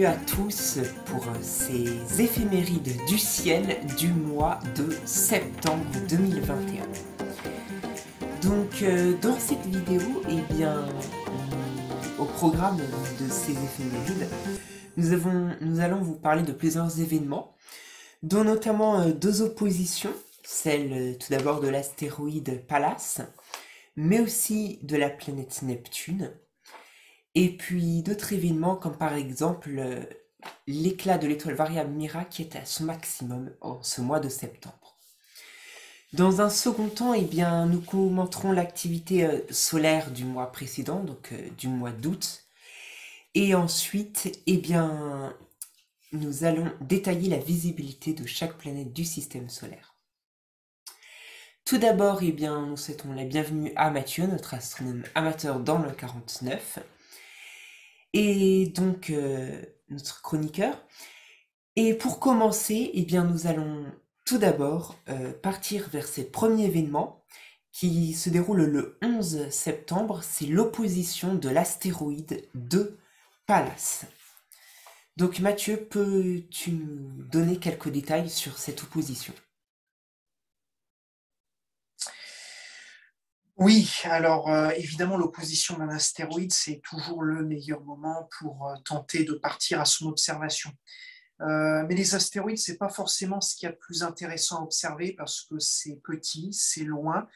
bienvenue à tous pour ces éphémérides du ciel du mois de septembre 2021. Donc dans cette vidéo, au programme de ces éphémérides, nous allons vous parler de plusieurs événements, dont notamment deux oppositions, celle tout d'abord de l'astéroïde Pallas, mais aussi de la planète Neptune, et puis d'autres événements comme par exemple l'éclat de l'étoile variable Mira qui est à son maximum en ce mois de septembre. Dans un second temps, nous commenterons l'activité solaire du mois précédent, donc du mois d'août. Et ensuite, nous allons détailler la visibilité de chaque planète du système solaire. Tout d'abord, nous souhaitons la bienvenue à Mathieu, notre astronome amateur dans le 49. Et donc notre chroniqueur. Et pour commencer, nous allons tout d'abord partir vers ces premiers événements qui se déroulent le 11 septembre. C'est l'opposition de l'astéroïde de Pallas. Donc Mathieu, peux-tu nous donner quelques détails sur cette opposition ? Oui, alors évidemment l'opposition d'un astéroïde, c'est toujours le meilleur moment pour tenter de partir à son observation. Mais les astéroïdes, c'est pas forcément ce qu'il y a de plus intéressant à observer parce que c'est petit, c'est loin,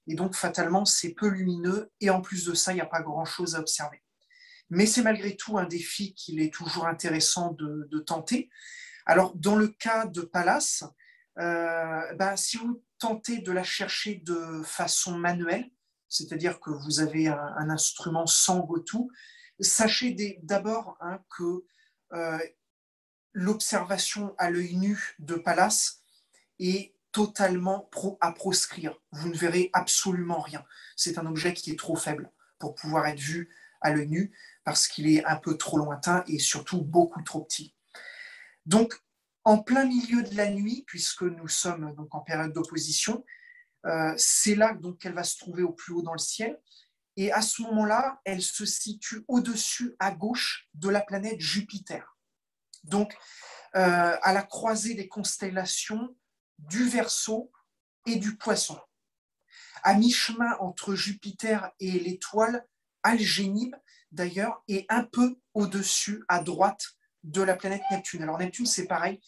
et donc fatalement c'est peu lumineux, et en plus de ça, il n'y a pas grand-chose à observer. Mais c'est malgré tout un défi qu'il est toujours intéressant de tenter. Alors dans le cas de Pallas, si vous tentez de la chercher de façon manuelle, c'est-à-dire que vous avez un instrument sans go-to, sachez d'abord que l'observation à l'œil nu de Pallas est totalement à proscrire. Vous ne verrez absolument rien. C'est un objet qui est trop faible pour pouvoir être vu à l'œil nu parce qu'il est un peu trop lointain et surtout beaucoup trop petit. Donc, en plein milieu de la nuit, puisque nous sommes donc en période d'opposition, c'est là donc qu'elle va se trouver au plus haut dans le ciel. Et à ce moment-là, elle se situe au-dessus, à gauche, de la planète Jupiter. Donc, à la croisée des constellations du Verseau et du Poisson. À mi-chemin entre Jupiter et l'étoile Algénib, d'ailleurs, et un peu au-dessus, à droite, de la planète Neptune. Alors Neptune, c'est pareil,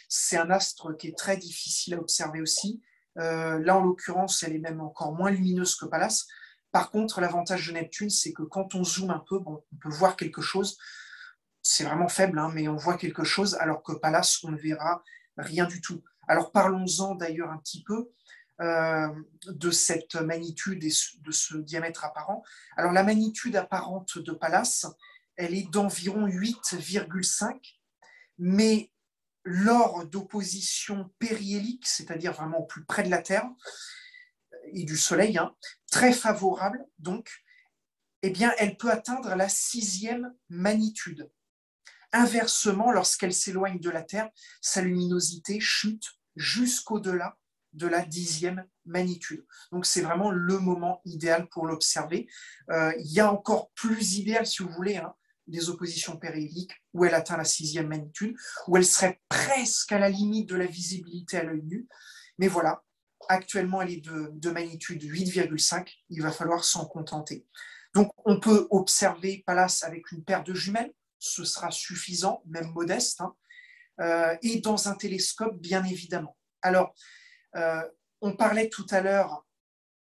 c'est un astre qui est très difficile à observer aussi. Là, en l'occurrence, elle est même encore moins lumineuse que Pallas. Par contre, l'avantage de Neptune, c'est que quand on zoome un peu, on peut voir quelque chose. C'est vraiment faible, mais on voit quelque chose, alors que Pallas, on ne verra rien du tout. Alors parlons-en d'ailleurs un petit peu de cette magnitude et de ce diamètre apparent. Alors la magnitude apparente de Pallas, elle est d'environ 8,5, mais lors d'opposition périhélique, c'est-à-dire vraiment au plus près de la Terre et du Soleil, très favorable donc, elle peut atteindre la 6e magnitude. Inversement, lorsqu'elle s'éloigne de la Terre, sa luminosité chute jusqu'au-delà de la 10e magnitude. Donc c'est vraiment le moment idéal pour l'observer. Il y a encore plus idéal, si vous voulez, des oppositions périhéliques où elle atteint la 6e magnitude, où elle serait presque à la limite de la visibilité à l'œil nu. Mais voilà, actuellement elle est de magnitude 8,5, il va falloir s'en contenter. Donc on peut observer Pallas avec une paire de jumelles, ce sera suffisant, même modeste, et dans un télescope, bien évidemment. Alors, on parlait tout à l'heure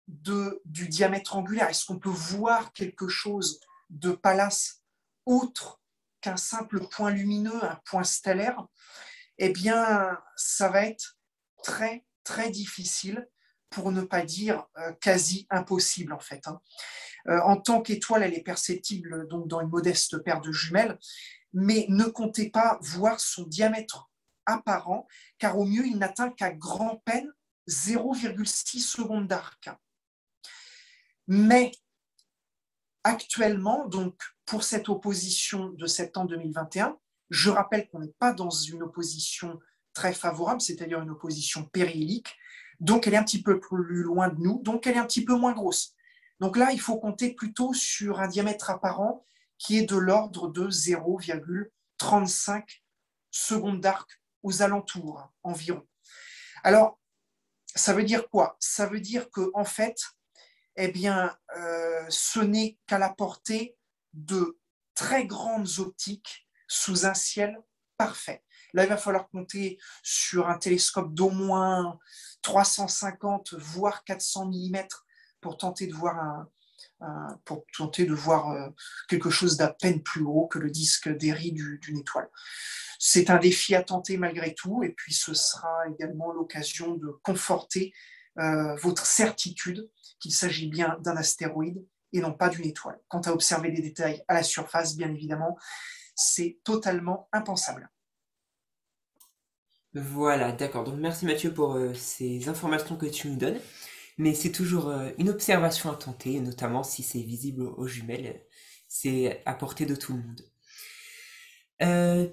du diamètre angulaire. Est-ce qu'on peut voir quelque chose de Pallas autre qu'un simple point lumineux, un point stellaire? Ça va être très, très difficile, pour ne pas dire quasi impossible, en fait. En tant qu'étoile, elle est perceptible donc dans une modeste paire de jumelles, mais ne comptez pas voir son diamètre apparent, car au mieux, il n'atteint qu'à grand-peine 0,6 secondes d'arc. Mais actuellement, donc pour cette opposition de septembre 2021, je rappelle qu'on n'est pas dans une opposition très favorable, c'est-à-dire une opposition périhélique, donc elle est un petit peu plus loin de nous, donc elle est un petit peu moins grosse. Donc là, il faut compter plutôt sur un diamètre apparent qui est de l'ordre de 35 secondes d'arc aux alentours environ. Alors, ça veut dire quoi? Ça veut dire qu'en fait, eh bien, ce n'est qu'à la portée de très grandes optiques sous un ciel parfait. Là, il va falloir compter sur un télescope d'au moins 350, voire 400 millimètres pour tenter de voir quelque chose d'à peine plus gros que le disque d'Airy d'une étoile. C'est un défi à tenter malgré tout, et puis ce sera également l'occasion de conforter votre certitude qu'il s'agit bien d'un astéroïde et non pas d'une étoile. Quant à observer des détails à la surface, bien évidemment, c'est totalement impensable. Voilà, d'accord. Donc merci Mathieu pour ces informations que tu nous donnes. Mais c'est toujours une observation à tenter, notamment si c'est visible aux jumelles. C'est à portée de tout le monde.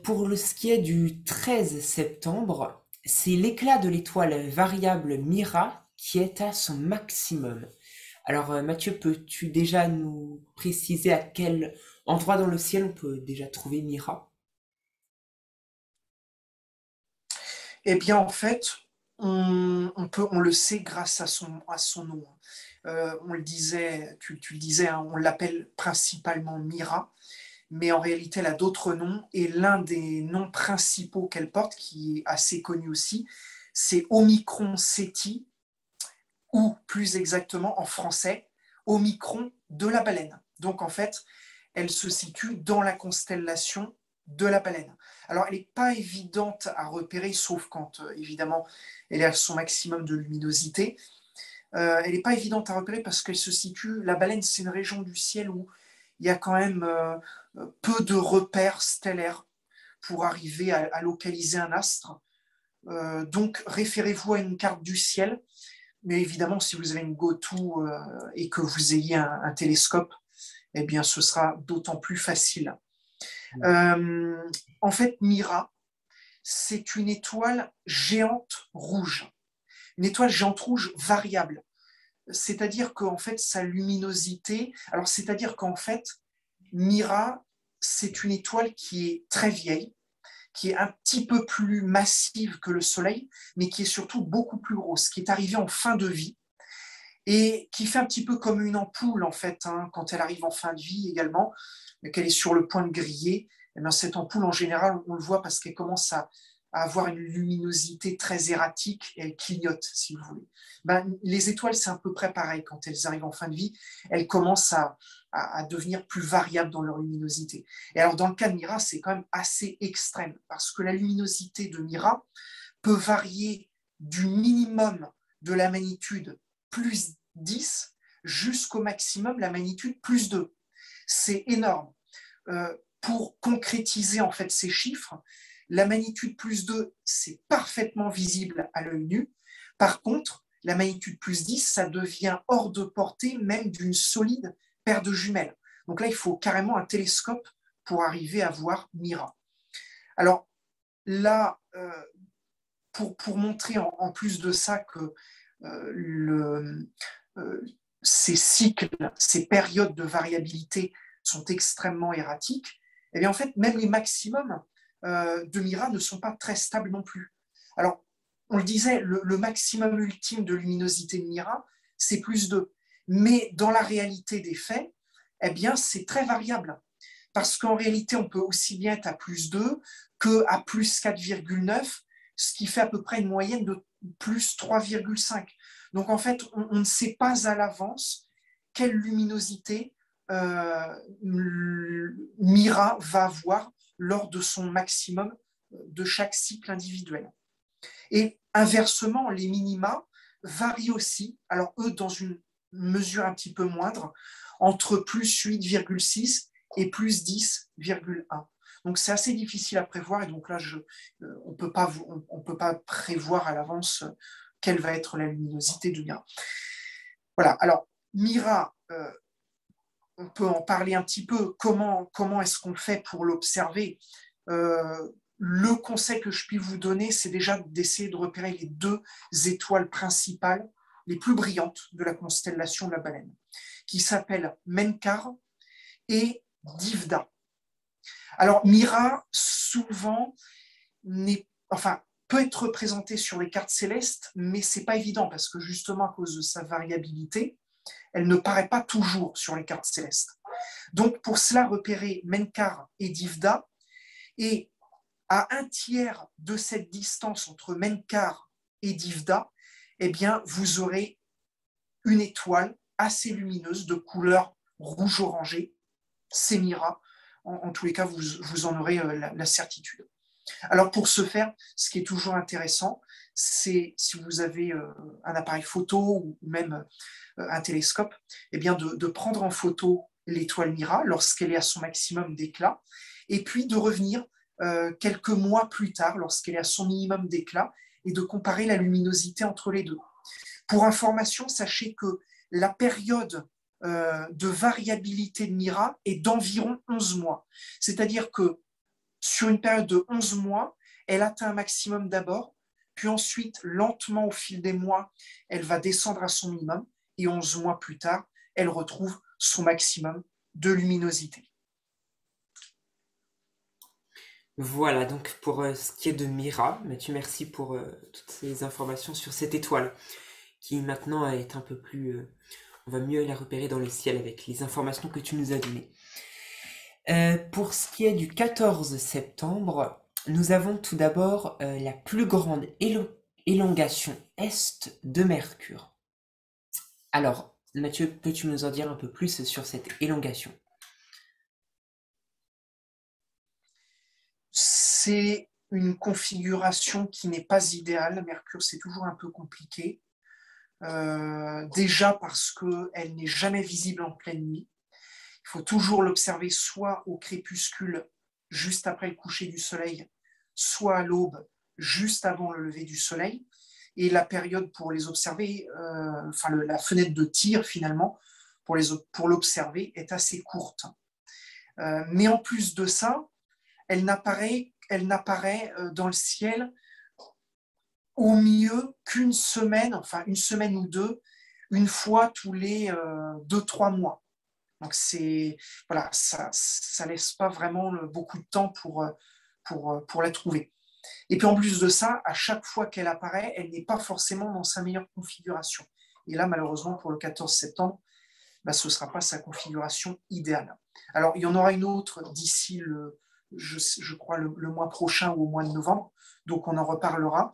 Pour ce qui est du 13 septembre, c'est l'éclat de l'étoile variable Mira qui est à son maximum. Alors Mathieu, peux-tu déjà nous préciser à quel endroit dans le ciel on peut déjà trouver Mira? Eh bien, en fait, on le sait grâce à son nom. On le disait, tu le disais, hein, on l'appelle principalement Mira, mais en réalité, elle a d'autres noms, et l'un des noms principaux qu'elle porte, qui est assez connu aussi, c'est Omicron Ceti, ou plus exactement en français, Omicron de la baleine. Donc en fait, elle se situe dans la constellation de la baleine. Alors elle n'est pas évidente à repérer, sauf quand évidemment elle est à son maximum de luminosité. Elle n'est pas évidente à repérer parce qu'elle se situe, la baleine c'est une région du ciel où il y a quand même peu de repères stellaires pour arriver à localiser un astre. Donc référez-vous à une carte du ciel, mais évidemment si vous avez une GoTo et que vous ayez un télescope, eh bien ce sera d'autant plus facile. Euh, En fait, Mira, c'est une étoile géante rouge. Une étoile géante rouge variable. C'est-à-dire qu'en fait, sa luminosité. Alors, c'est-à-dire qu'en fait, Mira, c'est une étoile qui est très vieille, qui est un petit peu plus massive que le Soleil, mais qui est surtout beaucoup plus grosse, qui est arrivée en fin de vie et qui fait un petit peu comme une ampoule, en fait, hein, quand elle arrive en fin de vie également, qu'elle est sur le point de griller. Et bien, cette ampoule, en général, on le voit parce qu'elle commence à avoir une luminosité très erratique et elle clignote, si vous voulez. Ben, les étoiles, c'est à peu près pareil. Quand elles arrivent en fin de vie, elles commencent à devenir plus variables dans leur luminosité. Et alors, dans le cas de Mira, c'est quand même assez extrême parce que la luminosité de Mira peut varier du minimum de la magnitude plus 10 jusqu'au maximum la magnitude plus 2. C'est énorme. Pour concrétiser en fait ces chiffres, la magnitude plus 2, c'est parfaitement visible à l'œil nu. Par contre, la magnitude plus 10, ça devient hors de portée même d'une solide paire de jumelles. Donc là, il faut carrément un télescope pour arriver à voir Mira. Alors là, pour montrer en plus de ça que ces cycles, ces périodes de variabilité sont extrêmement erratiques, et bien en fait, même les maximums de Mira ne sont pas très stables non plus. Alors, on le disait, le maximum ultime de luminosité de Mira, c'est plus 2. Mais dans la réalité des faits, eh bien, c'est très variable. Parce qu'en réalité, on peut aussi bien être à plus 2 qu'à plus 4,9, ce qui fait à peu près une moyenne de plus 3,5. Donc en fait, on ne sait pas à l'avance quelle luminosité Mira va avoir lors de son maximum de chaque cycle individuel. Et inversement, les minima varient aussi, alors eux dans une mesure un petit peu moindre, entre plus 8,6 et plus 10,1. Donc c'est assez difficile à prévoir, et donc là, on ne peut pas prévoir à l'avance quelle va être la luminosité de Mira. Voilà, alors Mira, on peut en parler un petit peu. Comment est-ce qu'on fait pour l'observer? Le conseil que je puis vous donner, c'est déjà d'essayer de repérer les deux étoiles principales, les plus brillantes de la constellation de la baleine, qui s'appellent Menkar et Divda. Alors, Mira, souvent, peut être représentée sur les cartes célestes, mais ce n'est pas évident parce que justement, à cause de sa variabilité, elle ne paraît pas toujours sur les cartes célestes. Donc, pour cela, repérer Menkar et Divda, et à un tiers de cette distance entre Menkar et Divda, eh bien, vous aurez une étoile assez lumineuse de couleur rouge-orangé, c'est Mira. En tous les cas, vous en aurez la certitude. Alors, pour ce faire, ce qui est toujours intéressant, c'est si vous avez un appareil photo ou même un télescope, eh bien de prendre en photo l'étoile Mira lorsqu'elle est à son maximum d'éclat, et puis de revenir quelques mois plus tard, lorsqu'elle est à son minimum d'éclat, et de comparer la luminosité entre les deux. Pour information, sachez que la période de variabilité de Mira est d'environ 11 mois. C'est-à-dire que sur une période de 11 mois, elle atteint un maximum d'abord, puis ensuite, lentement au fil des mois, elle va descendre à son minimum, et 11 mois plus tard, elle retrouve son maximum de luminosité. Voilà, donc pour ce qui est de Mira, Mathieu, merci pour toutes ces informations sur cette étoile, qui maintenant est un peu plus... on va mieux la repérer dans le ciel avec les informations que tu nous as données. Pour ce qui est du 14 septembre, nous avons tout d'abord la plus grande élongation est de Mercure. Alors, Mathieu, peux-tu nous en dire un peu plus sur cette élongation? C'est une configuration qui n'est pas idéale. Mercure, c'est toujours un peu compliqué. Déjà parce qu'elle n'est jamais visible en pleine nuit. Il faut toujours l'observer soit au crépuscule, juste après le coucher du soleil, soit à l'aube, juste avant le lever du soleil. Et la période pour les observer, la fenêtre de tir finalement, pour l'observer est assez courte. Mais en plus de ça, elle n'apparaît dans le ciel au mieux qu'une semaine, enfin une semaine ou deux, une fois tous les 2-3 mois. Donc voilà, ça laisse pas vraiment beaucoup de temps pour la trouver. Et puis en plus de ça, à chaque fois qu'elle apparaît, elle n'est pas forcément dans sa meilleure configuration. Et là, malheureusement, pour le 14 septembre, ce ne sera pas sa configuration idéale. Alors, il y en aura une autre d'ici je crois, le mois prochain ou au mois de novembre. Donc, on en reparlera.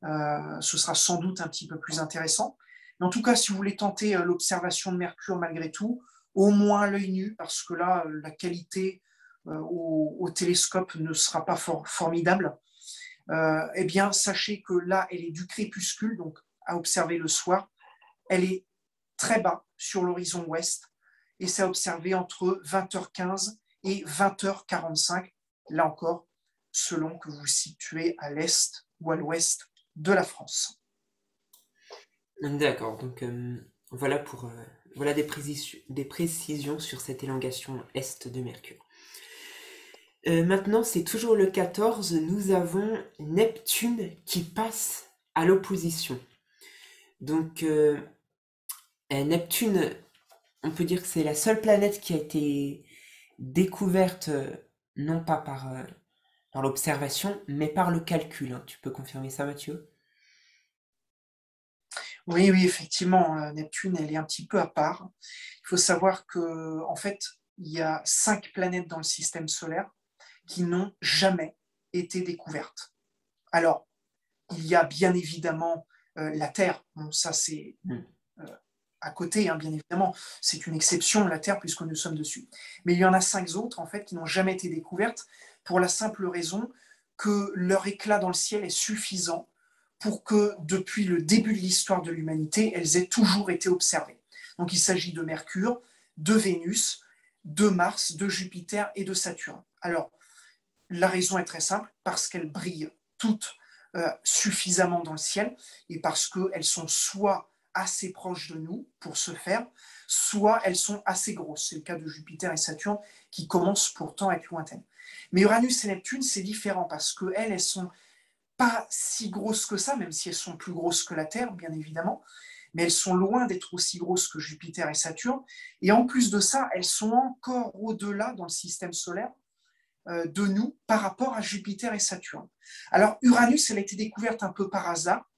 Ce sera sans doute un petit peu plus intéressant. Mais en tout cas, si vous voulez tenter l'observation de Mercure malgré tout, au moins à l'œil nu, parce que là, la qualité au télescope ne sera pas formidable, eh bien, sachez que là, elle est du crépuscule, donc à observer le soir. Elle est très bas sur l'horizon ouest, et c'est à observer entre 20h15 et 20h45, là encore, selon que vous vous situez à l'est ou à l'ouest de la France. D'accord, donc voilà voilà des précisions sur cette élongation est de Mercure. Maintenant, c'est toujours le 14, nous avons Neptune qui passe à l'opposition. Donc, Neptune, on peut dire que c'est la seule planète qui a été découverte, non pas par l'observation, mais par le calcul, hein. Tu peux confirmer ça, Mathieu? Oui, oui, effectivement, Neptune, elle est un petit peu à part. Il faut savoir que, en fait, il y a 5 planètes dans le système solaire qui n'ont jamais été découvertes. Alors, il y a bien évidemment la Terre. Bon, ça, c'est à côté, hein, bien évidemment. C'est une exception, la Terre, puisque nous sommes dessus. Mais il y en a 5 autres, en fait, qui n'ont jamais été découvertes pour la simple raison que leur éclat dans le ciel est suffisant pour que, depuis le début de l'histoire de l'humanité, elles aient toujours été observées. Donc, il s'agit de Mercure, de Vénus, de Mars, de Jupiter et de Saturne. Alors, la raison est très simple, parce qu'elles brillent toutes suffisamment dans le ciel et parce qu'elles sont soit assez proches de nous pour ce faire, soit elles sont assez grosses. C'est le cas de Jupiter et Saturne qui commencent pourtant à être lointaines. Mais Uranus et Neptune, c'est différent parce qu'elles, elles sont pas si grosses que ça, même si elles sont plus grosses que la Terre, bien évidemment, mais elles sont loin d'être aussi grosses que Jupiter et Saturne. Et en plus de ça, elles sont encore au-delà dans le système solaire, de nous par rapport à Jupiter et Saturne. Alors, Uranus, elle a été découverte un peu par hasard,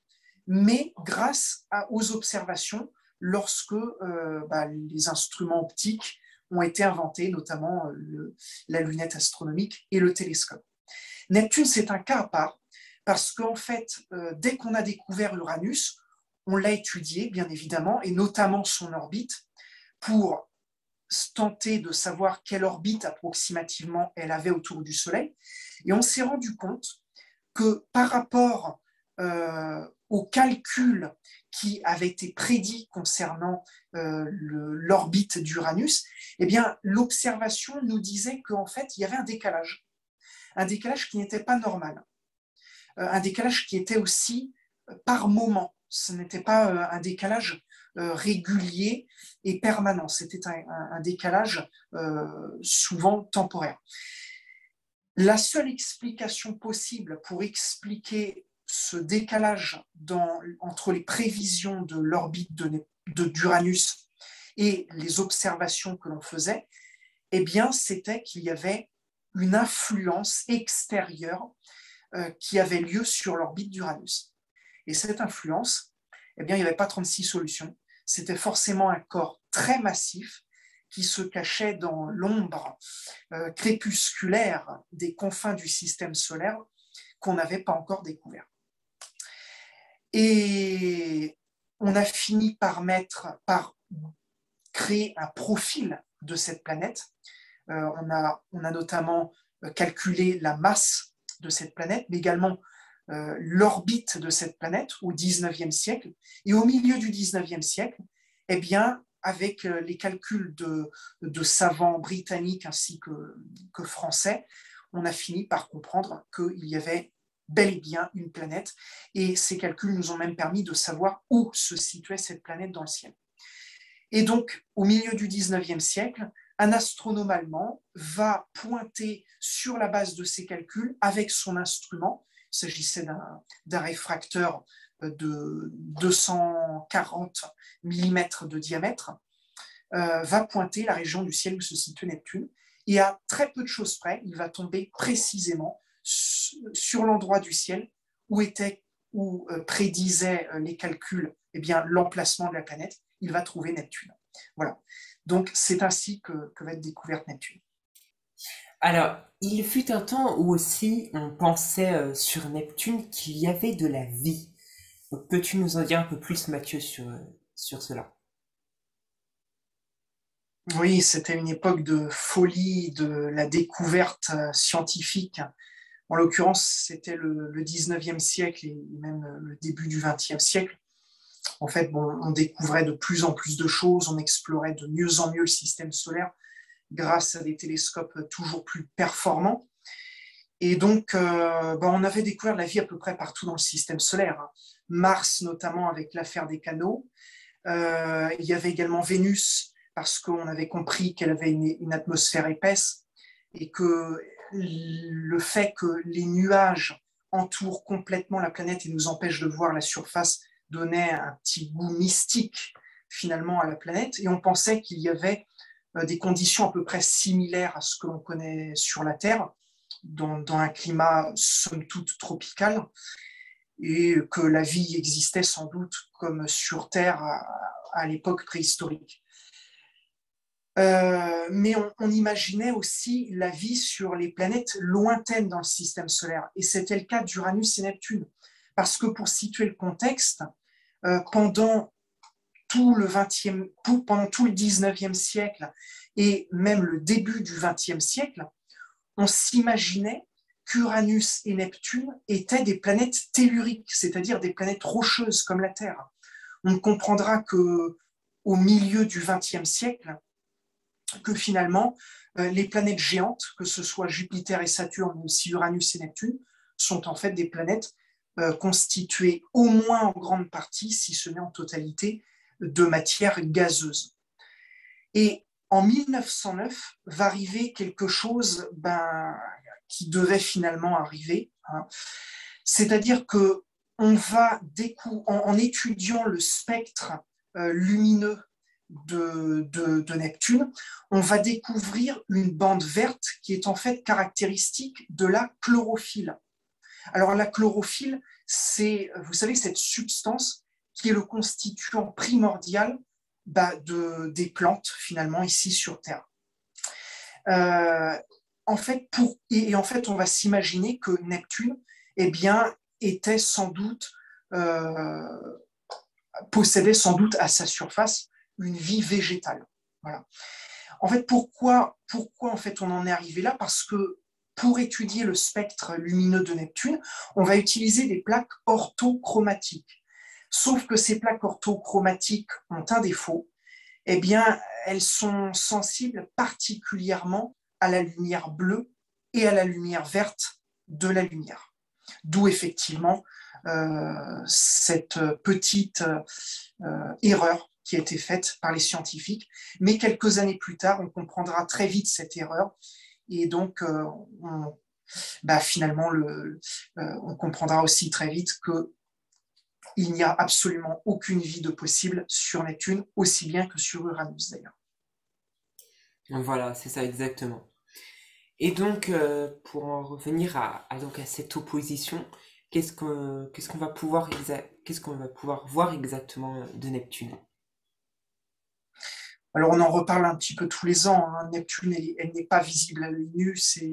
mais grâce aux observations lorsque les instruments optiques ont été inventés, notamment la lunette astronomique et le télescope. Neptune, c'est un cas à part, parce qu'en fait, dès qu'on a découvert Uranus, on l'a étudié, bien évidemment, et notamment son orbite, pour tenter de savoir quelle orbite approximativement elle avait autour du Soleil. Et on s'est rendu compte que par rapport aux calculs qui avaient été prédits concernant l'orbite d'Uranus, eh bien, l'observation nous disait qu'en fait, il y avait un décalage qui n'était pas normal, un décalage qui était aussi par moment. Ce n'était pas un décalage régulier et permanent, c'était un décalage souvent temporaire. La seule explication possible pour expliquer ce décalage entre les prévisions de l'orbite d'Uranus et les observations que l'on faisait, eh bien, c'était qu'il y avait une influence extérieure qui avait lieu sur l'orbite d'Uranus. Et cette influence, eh bien, il n'y avait pas 36 solutions. C'était forcément un corps très massif qui se cachait dans l'ombre crépusculaire des confins du système solaire qu'on n'avait pas encore découvert. Et on a fini par créer un profil de cette planète. On a notamment calculé la masse de cette planète, mais également l'orbite de cette planète au XIXe siècle. Et au milieu du XIXe siècle, eh bien, avec les calculs de savants britanniques ainsi que français, on a fini par comprendre qu'il y avait bel et bien une planète, et ces calculs nous ont même permis de savoir où se situait cette planète dans le ciel. Et donc, au milieu du XIXe siècle, un astronome allemand va pointer sur la base de ces calculs avec son instrument, il s'agissait d'un réfracteur de 240 mm de diamètre, va pointer la région du ciel où se situe Neptune. Et à très peu de choses près, il va tomber précisément sur l'endroit du ciel où prédisaient les calculs l'emplacement de la planète. Il va trouver Neptune. Voilà. Donc, c'est ainsi que va être découverte Neptune. Alors, il fut un temps où aussi on pensait sur Neptune qu'il y avait de la vie. Peux-tu nous en dire un peu plus, Mathieu, sur cela? Oui, c'était une époque de folie, de la découverte scientifique. En l'occurrence, c'était le 19e siècle et même le début du 20e siècle. En fait, on découvrait de plus en plus de choses, on explorait de mieux en mieux le système solaire grâce à des télescopes toujours plus performants. Et donc, on avait découvert la vie à peu près partout dans le système solaire. Mars, notamment avec l'affaire des canaux. Il y avait également Vénus, parce qu'on avait compris qu'elle avait une atmosphère épaisse et que le fait que les nuages entourent complètement la planète et nous empêchent de voir la surface donnait un petit goût mystique finalement à la planète. Et on pensait qu'il y avait des conditions à peu près similaires à ce que l'on connaît sur la Terre, dans un climat somme toute tropical, et que la vie existait sans doute comme sur Terre à l'époque préhistorique. Mais on imaginait aussi la vie sur les planètes lointaines dans le système solaire, et c'était le cas d'Uranus et Neptune, parce que pour situer le contexte, pendant tout le 19e siècle et même le début du 20e siècle, on s'imaginait qu'Uranus et Neptune étaient des planètes telluriques, c'est-à-dire des planètes rocheuses comme la Terre. On comprendra qu'au milieu du XXe siècle, que finalement, les planètes géantes, que ce soit Jupiter et Saturne, ou aussi Uranus et Neptune, sont en fait des planètes constituées au moins en grande partie, si ce n'est en totalité, de matière gazeuse. Et en 1909 va arriver quelque chose qui devait finalement arriver, hein. C'est-à-dire qu'on va en étudiant le spectre lumineux de Neptune, on va découvrir une bande verte qui est en fait caractéristique de la chlorophylle. Alors la chlorophylle, c'est, vous savez, cette substance qui est le constituant primordial des plantes, finalement, ici sur Terre. En fait, on va s'imaginer que Neptune, eh bien, était sans doute, possédait sans doute à sa surface une vie végétale. Voilà. En fait, pourquoi en fait, on en est arrivé là? Parce que pour étudier le spectre lumineux de Neptune, on va utiliser des plaques orthochromatiques. Sauf que ces plaques orthochromatiques ont un défaut, eh bien, elles sont sensibles particulièrement à la lumière bleue et à la lumière verte de la lumière. D'où effectivement cette petite erreur qui a été faite par les scientifiques. Mais quelques années plus tard, on comprendra très vite cette erreur. Et donc, finalement, on comprendra aussi très vite qu'il n'y a absolument aucune vie de possible sur Neptune, aussi bien que sur Uranus d'ailleurs. Voilà, c'est ça exactement. Et donc, pour en revenir donc à cette opposition, qu'est-ce qu'on va pouvoir voir exactement de Neptune? Alors, on en reparle un petit peu tous les ans. Hein. Neptune, elle n'est pas visible à l'œil nu. C'est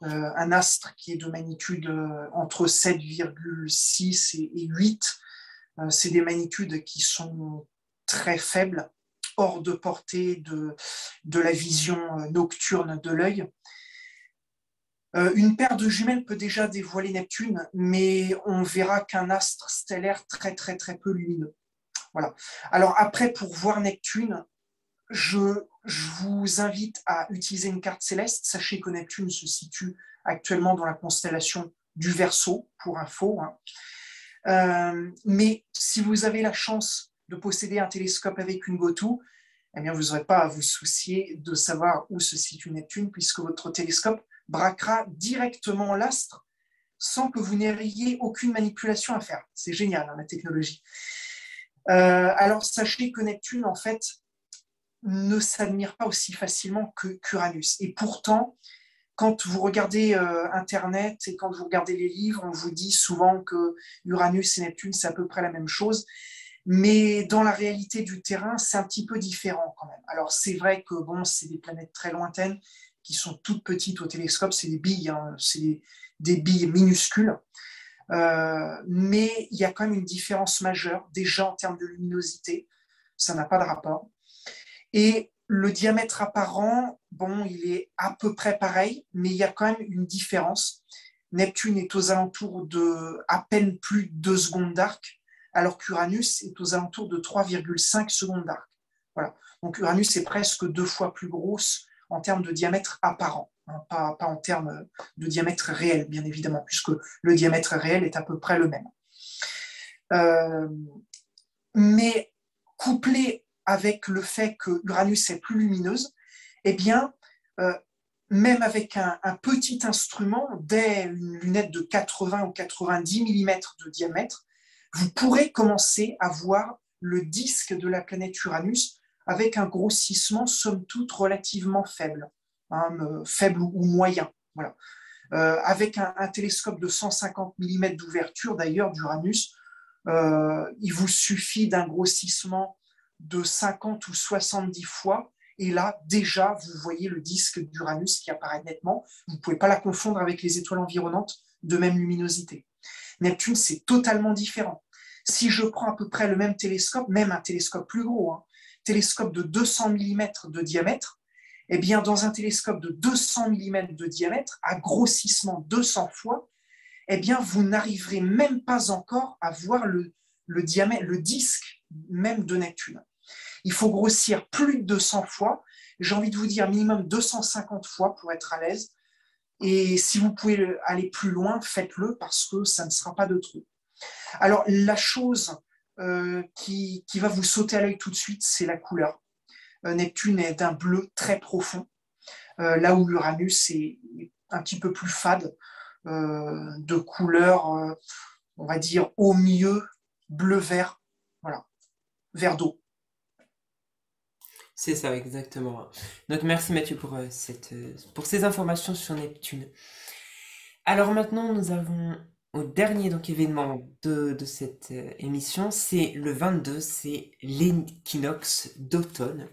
un astre qui est de magnitude entre 7,6 et 8. C'est des magnitudes qui sont très faibles, hors de portée de la vision nocturne de l'œil. Une paire de jumelles peut déjà dévoiler Neptune, mais on verra qu'un astre stellaire très très très peu lumineux. Voilà. Alors après, pour voir Neptune, je vous invite à utiliser une carte céleste. Sachez que Neptune se situe actuellement dans la constellation du Verseau, pour info. Hein. Mais si vous avez la chance de posséder un télescope avec une GOTO, eh bien, vous n'aurez pas à vous soucier de savoir où se situe Neptune, puisque votre télescope braquera directement l'astre sans que vous n'ayez aucune manipulation à faire. C'est génial, hein, la technologie. Alors, sachez que Neptune, en fait, ne s'admire pas aussi facilement qu'Uranus. Et pourtant, quand vous regardez Internet et quand vous regardez les livres, on vous dit souvent que Uranus et Neptune, c'est à peu près la même chose. Mais dans la réalité du terrain, c'est un petit peu différent quand même. Alors, c'est vrai que bon, c'est des planètes très lointaines qui sont toutes petites au télescope, c'est des billes, hein, c'est des billes minuscules. Mais il y a quand même une différence majeure, déjà en termes de luminosité, ça n'a pas de rapport. Et le diamètre apparent, bon, il est à peu près pareil, mais il y a quand même une différence. Neptune est aux alentours de à peine plus de 2 secondes d'arc, alors qu'Uranus est aux alentours de 3,5 secondes d'arc. Voilà. Donc Uranus est presque 2 fois plus grosse en termes de diamètre apparent, hein, pas en termes de diamètre réel, bien évidemment, puisque le diamètre réel est à peu près le même. Mais couplé avec le fait que Uranus est plus lumineuse, eh bien, même avec un petit instrument, dès une lunette de 80 ou 90 mm de diamètre, vous pourrez commencer à voir le disque de la planète Uranus avec un grossissement, somme toute, relativement faible, hein, faible ou moyen. Voilà. Avec un télescope de 150 mm d'ouverture, d'ailleurs, d'Uranus, il vous suffit d'un grossissement de 50 ou 70 fois, et là, déjà, vous voyez le disque d'Uranus qui apparaît nettement. Vous ne pouvez pas la confondre avec les étoiles environnantes de même luminosité. Neptune, c'est totalement différent. Si je prends à peu près le même télescope, même un télescope plus gros, hein, télescope de 200 mm de diamètre, eh bien, dans un télescope de 200 mm de diamètre, à grossissement 200 fois, eh bien, vous n'arriverez même pas encore à voir le diamètre, le disque même de Neptune. Il faut grossir plus de 200 fois. J'ai envie de vous dire minimum 250 fois pour être à l'aise. Et si vous pouvez aller plus loin, faites-le parce que ça ne sera pas de trop. Alors, la chose qui va vous sauter à l'œil tout de suite, c'est la couleur. Neptune est d'un bleu très profond, là où Uranus est un petit peu plus fade, de couleur, on va dire, au mieux bleu-vert, voilà, vert d'eau. C'est ça, exactement. Donc merci Mathieu pour ces informations sur Neptune. Alors maintenant, nous avons au dernier donc, événement de cette émission, c'est le 22, c'est l'équinoxe d'automne.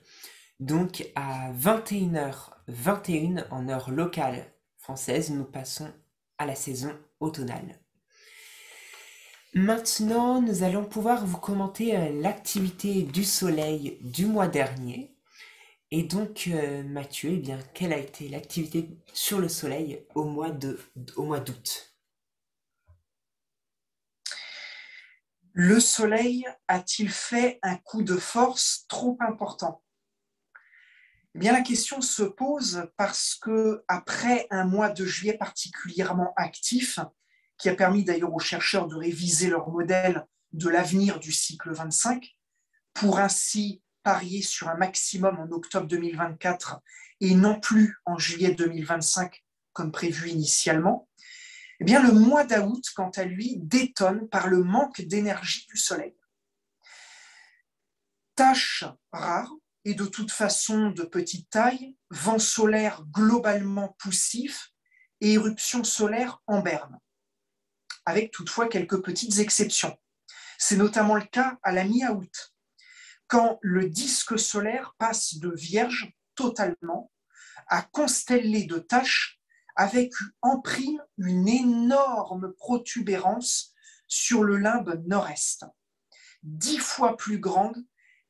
Donc à 21h21 en heure locale française, nous passons à la saison automnale. Maintenant, nous allons pouvoir vous commenter l'activité du soleil du mois dernier. Et donc, Mathieu, eh bien, quelle a été l'activité sur le soleil au mois d'août? Le soleil a-t-il fait un coup de force trop important? Eh bien, la question se pose parce que après un mois de juillet particulièrement actif, qui a permis d'ailleurs aux chercheurs de réviser leur modèle de l'avenir du cycle 25, pour ainsi parier sur un maximum en octobre 2024 et non plus en juillet 2025 comme prévu initialement, eh bien, le mois d'août, quant à lui, détonne par le manque d'énergie du soleil. Tâche rare et de toute façon de petite taille, vent solaire globalement poussif et éruption solaire en berne, avec toutefois quelques petites exceptions. C'est notamment le cas à la mi-août, quand le disque solaire passe de vierge totalement à constellé de taches avec en prime une énorme protubérance sur le limbe nord-est, 10 fois plus grande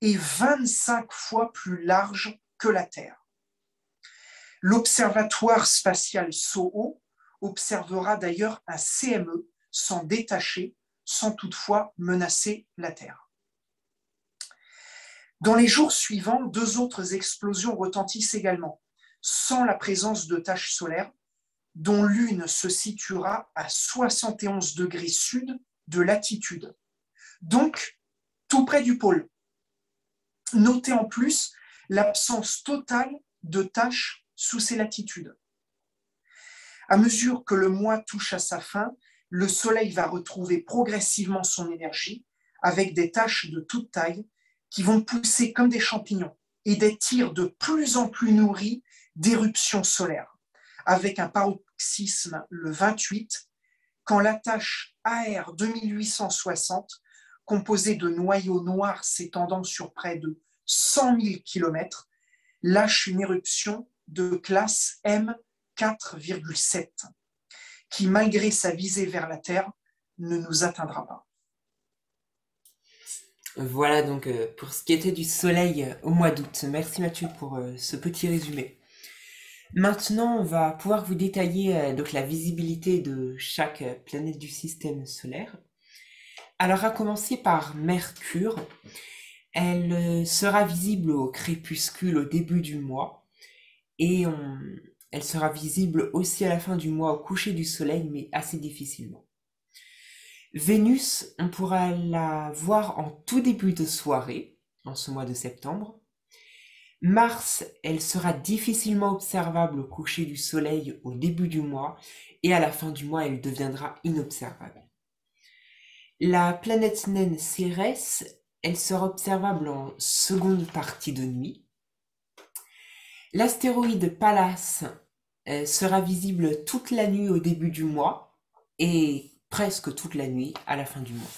et 25 fois plus large que la Terre. L'Observatoire spatial SOHO observera d'ailleurs un CME s'en détacher sans toutefois menacer la Terre. Dans les jours suivants, 2 autres explosions retentissent également, sans la présence de taches solaires, dont l'une se situera à 71 degrés sud de latitude, donc tout près du pôle. Notez en plus l'absence totale de taches sous ces latitudes. À mesure que le mois touche à sa fin, le Soleil va retrouver progressivement son énergie avec des taches de toute taille qui vont pousser comme des champignons et des tirs de plus en plus nourris d'éruptions solaires, avec un paroxysme le 28, quand la tache AR 2860, composée de noyaux noirs s'étendant sur près de 100 000 km, lâche une éruption de classe M4,7, qui, malgré sa visée vers la Terre, ne nous atteindra pas. Voilà donc pour ce qui était du soleil au mois d'août. Merci Mathieu pour ce petit résumé. Maintenant, on va pouvoir vous détailler donc la visibilité de chaque planète du système solaire. Alors, à commencer par Mercure, elle sera visible au crépuscule au début du mois et elle sera visible aussi à la fin du mois au coucher du soleil, mais assez difficilement. Vénus, on pourra la voir en tout début de soirée, en ce mois de septembre. Mars, elle sera difficilement observable au coucher du soleil au début du mois et à la fin du mois, elle deviendra inobservable. La planète naine Cérès, elle sera observable en seconde partie de nuit. L'astéroïde Pallas sera visible toute la nuit au début du mois et presque toute la nuit à la fin du mois.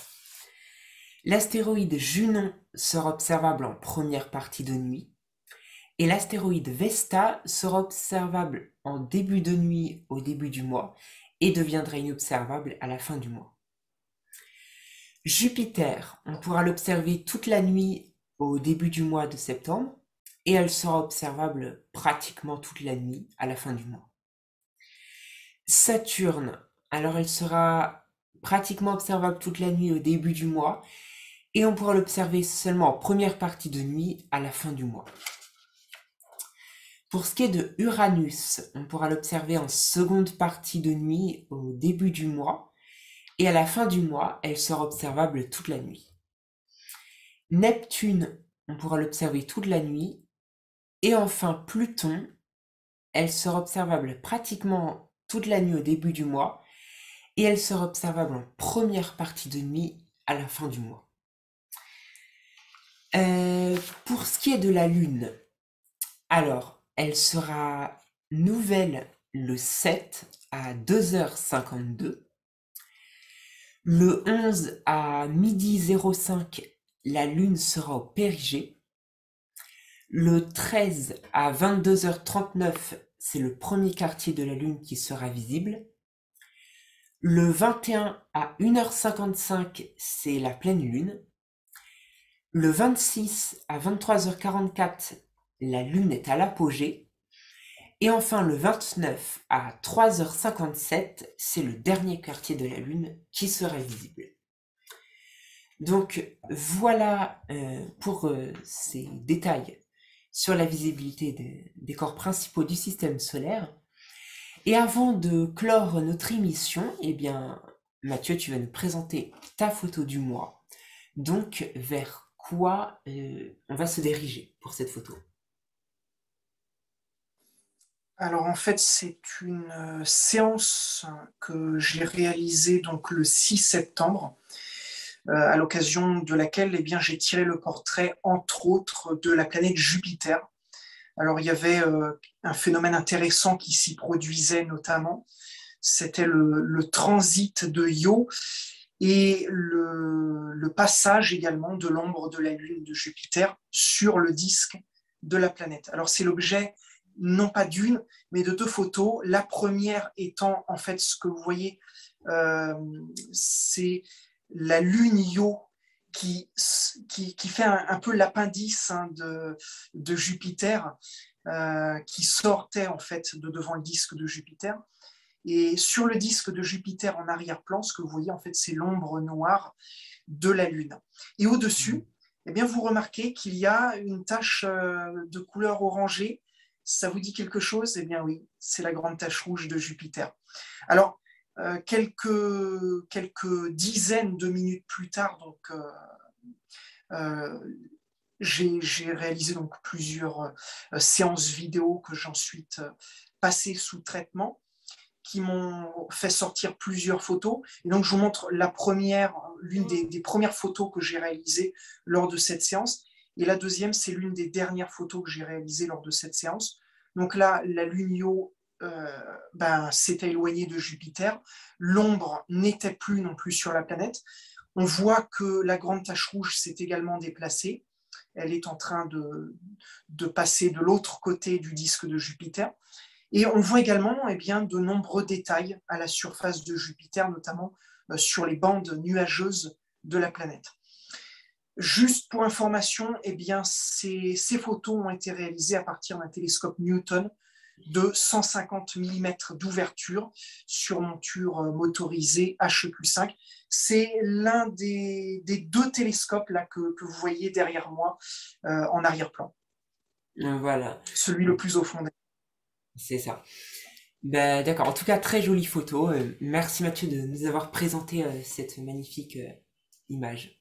L'astéroïde Junon sera observable en première partie de nuit. Et l'astéroïde Vesta sera observable en début de nuit au début du mois et deviendra inobservable à la fin du mois. Jupiter, on pourra l'observer toute la nuit au début du mois de septembre et elle sera observable pratiquement toute la nuit à la fin du mois. Saturne, alors elle sera pratiquement observable toute la nuit au début du mois et on pourra l'observer seulement en première partie de nuit à la fin du mois. Pour ce qui est de Uranus, on pourra l'observer en seconde partie de nuit au début du mois et à la fin du mois, elle sera observable toute la nuit. Neptune, on pourra l'observer toute la nuit et enfin Pluton, elle sera observable pratiquement toute la nuit au début du mois et elle sera observable en première partie de nuit à la fin du mois. Pour ce qui est de la Lune, Alors, elle sera nouvelle le 7 à 2h52. Le 11 à midi 05, la lune sera au périgée. Le 13 à 22h39, c'est le premier quartier de la lune qui sera visible. Le 21 à 1h55, c'est la pleine lune. Le 26 à 23h44, la lune est à l'apogée. Et enfin, le 29 à 3h57, c'est le dernier quartier de la lune qui sera visible. Donc voilà pour ces détails sur la visibilité des corps principaux du système solaire. Et avant de clore notre émission, eh bien, Mathieu, tu vas nous présenter ta photo du mois. Donc, vers quoi on va se diriger pour cette photo? Alors en fait, c'est une séance que j'ai réalisée donc le 6 septembre, à l'occasion de laquelle eh bien, j'ai tiré le portrait, entre autres, de la planète Jupiter. Alors il y avait un phénomène intéressant qui s'y produisait notamment, c'était le transit de Io et le passage également de l'ombre de la Lune de Jupiter sur le disque de la planète. Alors c'est l'objet non pas d'une, mais de deux photos. La première étant en fait ce que vous voyez, c'est la Lune Io qui fait un peu l'appendice de Jupiter, qui sortait en fait de devant le disque de Jupiter. Et sur le disque de Jupiter en arrière-plan, ce que vous voyez en fait, c'est l'ombre noire de la Lune. Et au-dessus, eh bien, vous remarquez qu'il y a une tache de couleur orangée. Ça vous dit quelque chose? Eh bien oui, c'est la grande tache rouge de Jupiter. Alors, quelques dizaines de minutes plus tard, donc, j'ai réalisé donc plusieurs séances vidéo que j'ai ensuite passées sous traitement, qui m'ont fait sortir plusieurs photos. Et donc, je vous montre la première, l'une des premières photos que j'ai réalisées lors de cette séance. Et la deuxième, c'est l'une des dernières photos que j'ai réalisées lors de cette séance. Donc là, la Lune Io s'était éloignée de Jupiter. L'ombre n'était plus non plus sur la planète. On voit que la grande tache rouge s'est également déplacée. Elle est en train de passer de l'autre côté du disque de Jupiter. Et on voit également de nombreux détails à la surface de Jupiter, notamment sur les bandes nuageuses de la planète. Juste pour information, ces photos ont été réalisées à partir d'un télescope Newton de 150 mm d'ouverture sur monture motorisée HEQ5. C'est l'un des deux télescopes là, que vous voyez derrière moi en arrière-plan. Voilà. Celui le plus au fond. C'est ça. Ben, d'accord, en tout cas, très jolie photo. Merci Mathieu de nous avoir présenté cette magnifique image.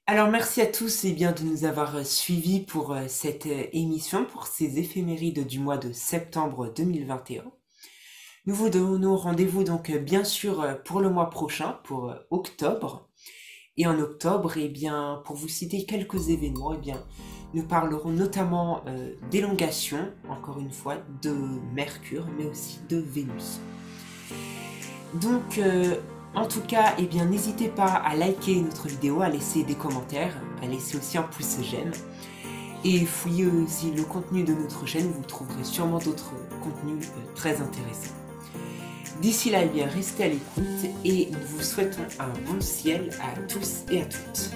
Alors merci à tous de nous avoir suivis pour cette émission, pour ces éphémérides du mois de septembre 2021. Nous vous donnons rendez-vous donc bien sûr pour le mois prochain, pour octobre. Et en octobre, pour vous citer quelques événements, nous parlerons notamment d'élongation, encore une fois, de Mercure, mais aussi de Vénus. Donc, en tout cas, n'hésitez pas à liker notre vidéo, à laisser des commentaires, à laisser aussi un pouce j'aime. Et fouillez aussi le contenu de notre chaîne, vous trouverez sûrement d'autres contenus très intéressants. D'ici là, restez à l'écoute et nous vous souhaitons un bon ciel à tous et à toutes.